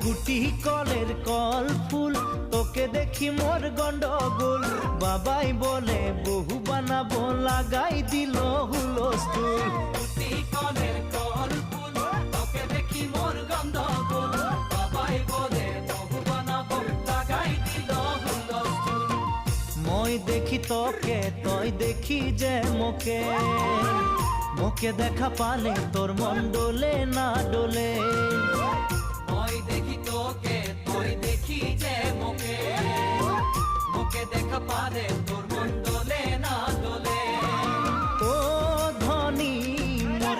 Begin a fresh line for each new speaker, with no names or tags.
গুটি কলের কল ফুল, তোকে দেখি মোর গন্ডগোল। বাবাই বলে বহু বানাবো, লাগাই দিল হুলস্থুল।
গুটি কলের কল ফুল, তোকে দেখি মোর গন্ডগোল। বাবাই বলে বহু বানাবো, লাগাই দিল হুলস্থুল।
মই দেখি তোকে, তই দেখি যে মোকে, মোকে দেখা পালে তোর মন ডোলে না ডোলে।
মই দেখি তোকে, তুই দেখি যে মোকে, মোকে দেখা পারে তোর মন দোলে না দোলে।
ও ধনী মোর